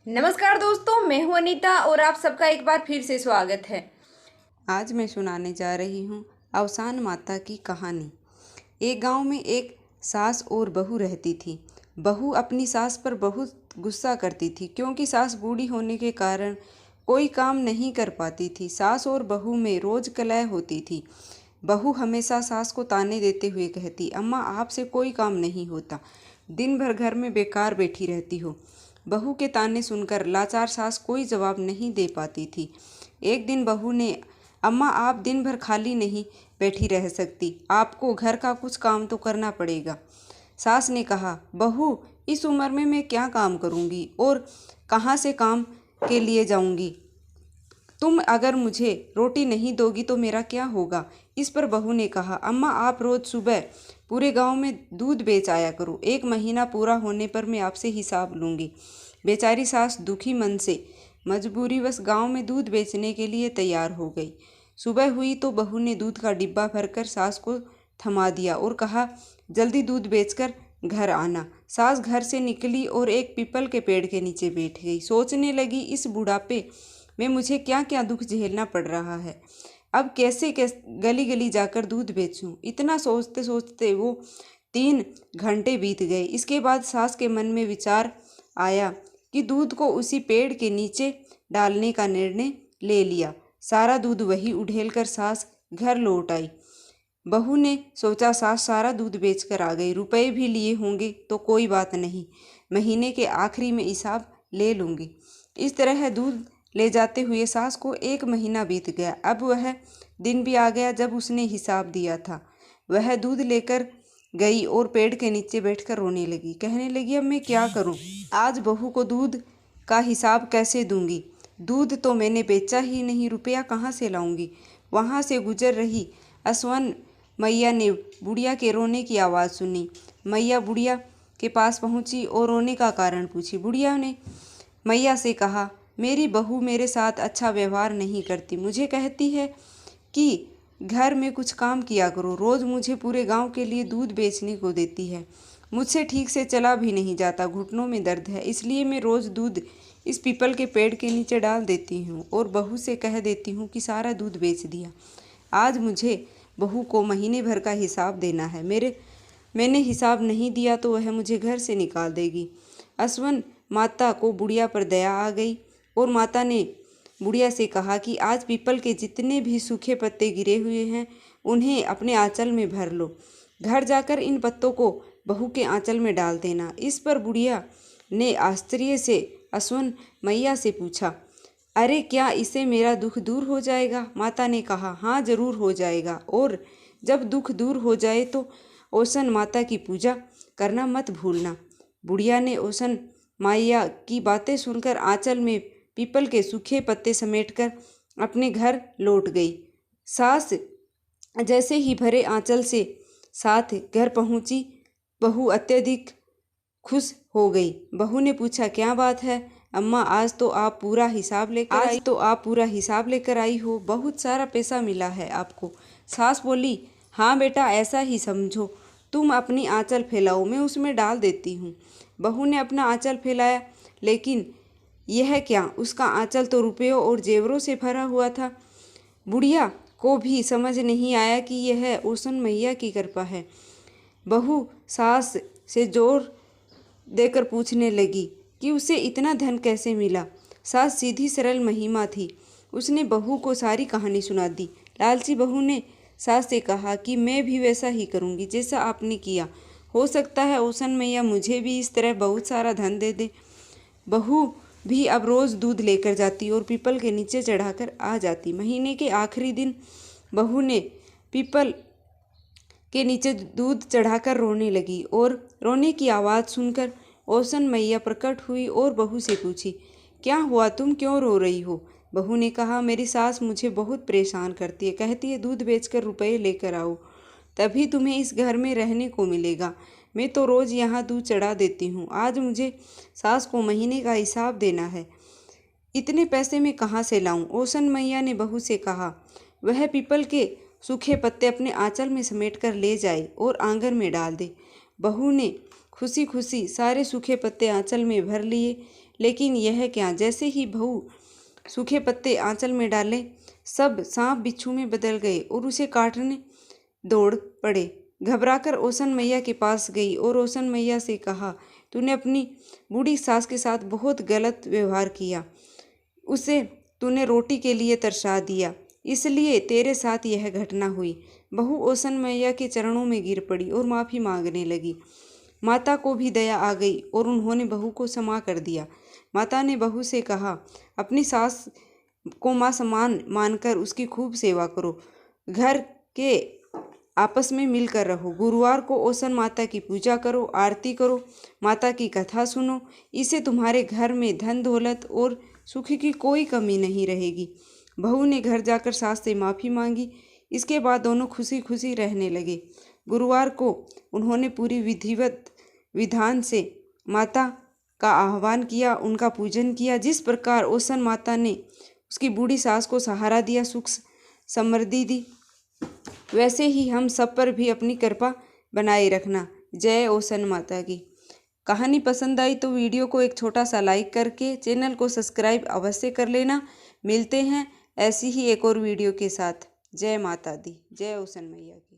नमस्कार दोस्तों, मैं हूं अनीता और आप सबका एक बार फिर से स्वागत है। आज मैं सुनाने जा रही हूँ अवसान माता की कहानी। एक गांव में एक सास और बहू रहती थी। बहू अपनी सास पर बहुत गुस्सा करती थी क्योंकि सास बूढ़ी होने के कारण कोई काम नहीं कर पाती थी। सास और बहू में रोज कलह होती थी। बहू हमेशा सास को ताने देते हुए कहती, अम्मा आपसे कोई काम नहीं होता, दिन भर घर में बेकार बैठी रहती हो। बहू के ताने सुनकर लाचार सास कोई जवाब नहीं दे पाती थी। एक दिन बहू ने, अम्मा आप दिन भर खाली नहीं बैठी रह सकती, आपको घर का कुछ काम तो करना पड़ेगा। सास ने कहा, बहू इस उम्र में मैं क्या काम करूंगी और कहाँ से काम के लिए जाऊंगी। तुम अगर मुझे रोटी नहीं दोगी तो मेरा क्या होगा। इस पर बहू ने कहा, अम्मा आप रोज सुबह पूरे गांव में दूध बेच आया करो, 1 महीना पूरा होने पर मैं आपसे हिसाब लूंगी। बेचारी सास दुखी मन से मजबूरीवश गांव में दूध बेचने के लिए तैयार हो गई। सुबह हुई तो बहू ने दूध का डिब्बा भरकर सास को थमा दिया और कहा, जल्दी दूध बेचकर घर आना। सास घर से निकली और एक पीपल के पेड़ के नीचे बैठ गई। सोचने लगी, इस बुढ़ापे में मुझे क्या क्या दुख झेलना पड़ रहा है, अब कैसे गली गली जाकर दूध बेचूं। इतना सोचते सोचते वो 3 घंटे बीत गए। इसके बाद सास के मन में विचार आया कि दूध को उसी पेड़ के नीचे डालने का निर्णय ले लिया। सारा दूध वही उड़ेलकर सास घर लौट आई। बहू ने सोचा, सास सारा दूध बेचकर आ गई, रुपए भी लिए होंगे तो कोई बात नहीं, महीने के आखिरी में हिसाब ले लूंगी। इस तरह दूध ले जाते हुए सास को 1 महीना बीत गया। अब वह दिन भी आ गया जब उसने हिसाब दिया था। वह दूध लेकर गई और पेड़ के नीचे बैठकर रोने लगी। कहने लगी, अब मैं क्या करूं, आज बहू को दूध का हिसाब कैसे दूंगी। दूध तो मैंने बेचा ही नहीं, रुपया कहाँ से लाऊंगी। वहाँ से गुजर रही असवन मैया ने बुढ़िया के रोने की आवाज़ सुनी। मैया बुढ़िया के पास पहुँची और रोने का कारण पूछी। बुढ़िया ने मैया से कहा, मेरी बहू मेरे साथ अच्छा व्यवहार नहीं करती, मुझे कहती है कि घर में कुछ काम किया करो, रोज़ मुझे पूरे गांव के लिए दूध बेचने को देती है। मुझसे ठीक से चला भी नहीं जाता, घुटनों में दर्द है, इसलिए मैं रोज़ दूध इस पीपल के पेड़ के नीचे डाल देती हूँ और बहू से कह देती हूँ कि सारा दूध बेच दिया। आज मुझे बहू को महीने भर का हिसाब देना है, मैंने हिसाब नहीं दिया तो वह मुझे घर से निकाल देगी। असवन माता को बुढ़िया पर दया आ गई और माता ने बुढ़िया से कहा कि आज पीपल के जितने भी सूखे पत्ते गिरे हुए हैं उन्हें अपने आंचल में भर लो, घर जाकर इन पत्तों को बहू के आंचल में डाल देना। इस पर बुढ़िया ने आश्चर्य से असवन मैया से पूछा, अरे क्या इससे मेरा दुख दूर हो जाएगा। माता ने कहा, हाँ जरूर हो जाएगा, और जब दुख दूर हो जाए तो ओसन माता की पूजा करना मत भूलना। बुढ़िया ने ओसन मैया की बातें सुनकर आंचल में पीपल के सूखे पत्ते समेटकर अपने घर लौट गई। सास जैसे ही भरे आंचल से साथ घर पहुंची, बहू अत्यधिक खुश हो गई। बहू ने पूछा, क्या बात है अम्मा, आज तो आप पूरा हिसाब लेकर आई हो, बहुत सारा पैसा मिला है आपको। सास बोली, हाँ बेटा ऐसा ही समझो, तुम अपनी आंचल फैलाओ, मैं उसमें डाल देती हूँ। बहू ने अपना आंचल फैलाया, लेकिन यह क्या, उसका आंचल तो रुपयों और जेवरों से भरा हुआ था। बुढ़िया को भी समझ नहीं आया कि यह ओसन मैया की कृपा है। बहू सास से जोर देकर पूछने लगी कि उसे इतना धन कैसे मिला। सास सीधी सरल महिमा थी, उसने बहू को सारी कहानी सुना दी। लालची बहू ने सास से कहा कि मैं भी वैसा ही करूँगी जैसा आपने किया, हो सकता है ओसन मैया मुझे भी इस तरह बहुत सारा धन दे दे। बहू भी अब रोज़ दूध लेकर जाती और पीपल के नीचे चढ़ाकर आ जाती। महीने के आखिरी दिन बहू ने पीपल के नीचे दूध चढ़ाकर रोने लगी और रोने की आवाज़ सुनकर ओसन मैया प्रकट हुई और बहू से पूछी, क्या हुआ, तुम क्यों रो रही हो। बहू ने कहा, मेरी सास मुझे बहुत परेशान करती है, कहती है दूध बेचकर रुपए लेकर आओ, तभी तुम्हें इस घर में रहने को मिलेगा। मैं तो रोज़ यहाँ दूध चढ़ा देती हूँ, आज मुझे सास को महीने का हिसाब देना है, इतने पैसे मैं कहाँ से लाऊं। ओसन मैया ने बहू से कहा, वह पीपल के सूखे पत्ते अपने आंचल में समेट कर ले जाए और आंगन में डाल दे। बहू ने खुशी खुशी सारे सूखे पत्ते आंचल में भर लिए लेकिन यह क्या, जैसे ही बहू सूखे पत्ते आंचल में डाले सब सांप बिच्छू में बदल गए और उसे काटने दौड़ पड़े। घबराकर ओसन मैया के पास गई और ओसन मैया से कहा, तूने अपनी बूढ़ी सास के साथ बहुत गलत व्यवहार किया, उसे तूने रोटी के लिए तरसा दिया, इसलिए तेरे साथ यह घटना हुई। बहू ओसन मैया के चरणों में गिर पड़ी और माफ़ी मांगने लगी। माता को भी दया आ गई और उन्होंने बहू को क्षमा कर दिया। माता ने बहू से कहा, अपनी सास को माँ समान मानकर उसकी खूब सेवा करो, घर के आपस में मिलकर रहो। गुरुवार को ओसन माता की पूजा करो, आरती करो, माता की कथा सुनो, इससे तुम्हारे घर में धन दौलत और सुख की कोई कमी नहीं रहेगी। बहू ने घर जाकर सास से माफ़ी मांगी। इसके बाद दोनों खुशी खुशी रहने लगे। गुरुवार को उन्होंने पूरी विधिवत विधान से माता का आह्वान किया, उनका पूजन किया। जिस प्रकार ओसन माता ने उसकी बूढ़ी सास को सहारा दिया, सुख समृद्धि दी, वैसे ही हम सब पर भी अपनी कृपा बनाए रखना। जय ओसन माता की। कहानी पसंद आई तो वीडियो को एक छोटा सा लाइक करके चैनल को सब्सक्राइब अवश्य कर लेना। मिलते हैं ऐसी ही एक और वीडियो के साथ। जय माता दी, जय ओसन मैया की।